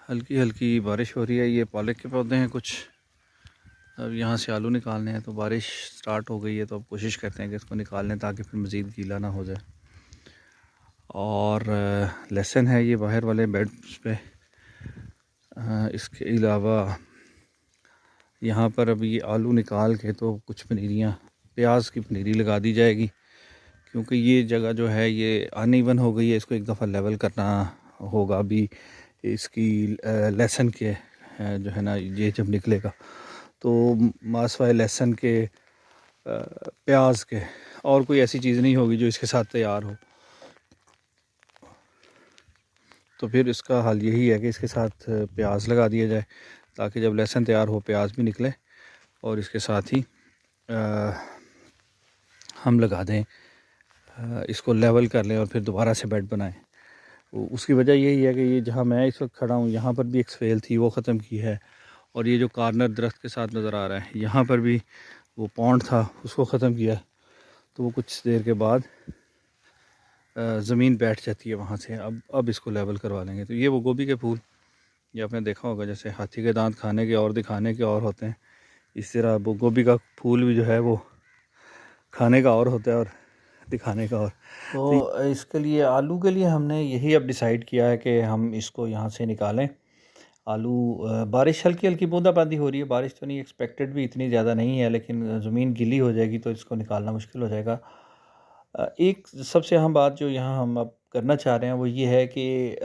हल्की हल्की बारिश हो रही है। ये पालक के पौधे हैं कुछ। अब यहाँ से आलू निकालने हैं तो बारिश स्टार्ट हो गई है, तो अब कोशिश करते हैं कि इसको निकाल लें ताकि फिर मज़ीद गीला ना हो जाए। और लहसुन है ये बाहर वाले बेड्स पे। इसके अलावा यहाँ पर अभी ये आलू निकाल के तो कुछ पनीरियाँ, प्याज की पनीरी लगा दी जाएगी, क्योंकि ये जगह जो है ये अनइवन हो गई है। इसको एक दफ़ा लेवल करना होगा अभी। इसकी लहसुन के जो है ना, ये जब निकलेगा तो मासवाए लहसुन के, प्याज के, और कोई ऐसी चीज़ नहीं होगी जो इसके साथ तैयार हो। तो फिर इसका हल यही है कि इसके साथ प्याज लगा दिया जाए, ताकि जब लहसुन तैयार हो प्याज भी निकले, और इसके साथ ही हम लगा दें, इसको लेवल कर लें और फिर दोबारा से बेड बनाएं। उसकी वजह यही है कि ये जहाँ मैं इस वक्त खड़ा हूँ यहाँ पर भी एक स्वेल थी, वो ख़त्म की है। और ये जो कॉर्नर दरख्त के साथ नज़र आ रहा है, यहाँ पर भी वो पॉन्ड था, उसको ख़त्म किया। तो वो कुछ देर के बाद ज़मीन बैठ जाती है वहाँ से। अब इसको लेवल करवा लेंगे। तो ये वो गोभी के फूल, ये आपने देखा होगा, जैसे हाथी के दांत खाने के और दिखाने के और होते हैं, इस तरह वो गोभी का फूल भी जो है वो खाने का और होता है और दिखाने का और। तो इसके लिए, आलू के लिए हमने यही अब डिसाइड किया है कि हम इसको यहाँ से निकालें। आलू, बारिश हल्की हल्की बूंदाबांदी हो रही है, बारिश तो नहीं एक्सपेक्टेड भी इतनी ज़्यादा नहीं है, लेकिन ज़मीन गीली हो जाएगी तो इसको निकालना मुश्किल हो जाएगा। एक सबसे अहम बात जो यहाँ हम अब करना चाह रहे हैं वो ये है कि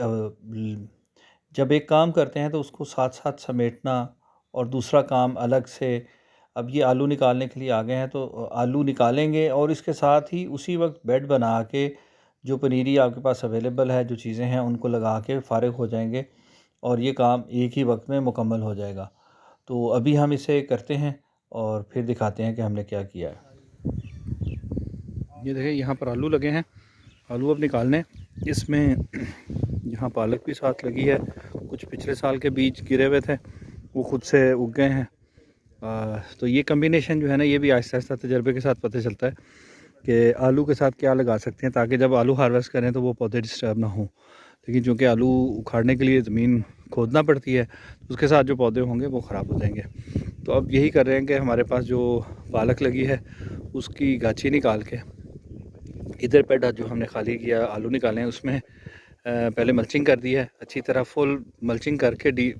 जब एक काम करते हैं तो उसको साथ साथ समेटना और दूसरा काम अलग से। अब ये आलू निकालने के लिए आ गए हैं तो आलू निकालेंगे और इसके साथ ही उसी वक्त बेड बना के जो पनीरी आपके पास अवेलेबल है, जो चीज़ें हैं उनको लगा के फ़ारिग हो जाएंगे और ये काम एक ही वक्त में मुकम्मल हो जाएगा। तो अभी हम इसे करते हैं और फिर दिखाते हैं कि हमने क्या किया है। ये देखें, यहाँ पर आलू लगे हैं, आलू अब निकालने। इसमें यहाँ पालक भी साथ लगी है, कुछ पिछले साल के बीज गिरे हुए थे वो खुद से उग गए हैं। तो ये कम्बिनेशन जो है ना, ये भी आहिस्ता आहिस्ता तजर्बे के साथ पता चलता है कि आलू के साथ क्या लगा सकते हैं, ताकि जब आलू हार्वेस्ट करें तो वो पौधे डिस्टर्ब ना हों। लेकिन चूँकि आलू उखाड़ने के लिए ज़मीन खोदना पड़ती है, तो उसके साथ जो पौधे होंगे वो ख़राब हो जाएंगे। तो अब यही कर रहे हैं कि हमारे पास जो पालक लगी है उसकी गाछी निकाल के, इधर पेड़ जो हमने खाली किया आलू निकाले हैं उसमें पहले मल्चिंग कर दी है, अच्छी तरह फुल मल्चिंग करके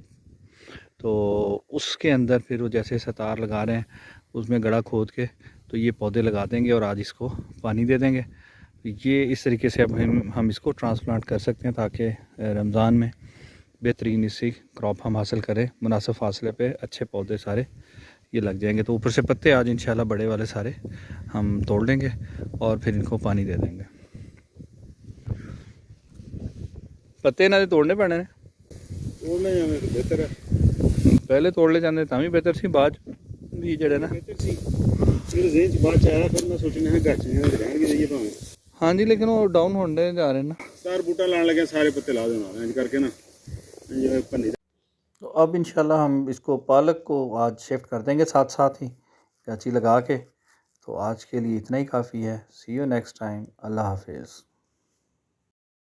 तो उसके अंदर फिर वो जैसे सतार लगा रहे हैं उसमें गड़ा खोद के तो ये पौधे लगा देंगे और आज इसको पानी दे देंगे। ये इस तरीके से अब हम इसको ट्रांसप्लांट कर सकते हैं, ताकि रमज़ान में बेहतरीन इसकी क्रॉप हम हासिल करें। मुनासिब फासले पे अच्छे पौधे सारे ये लग जाएंगे। तो ऊपर से पत्ते आज इंशाल्लाह बड़े वाले सारे हम तोड़ लेंगे और फिर इनको पानी दे देंगे। पत्ते इन्होंने तोड़ने पैने ने, तोड़ने जाने तो बेहतर है, पहले तोड़ ले जाते तां भी बेहतर सी, बाद भी जड़े ना हाँ जी, लेकिन वो डाउन होने जा रहे हैं ना, सार बूटा लाने लगे सारे पत्ते ला देना करके ना। तो अब इंशाल्लाह हम इसको पालक को आज शिफ्ट कर देंगे साथ साथ ही गाची लगा के। तो आज के लिए इतना ही काफ़ी है। सी यू नेक्स्ट टाइम। अल्लाह हाफिज़।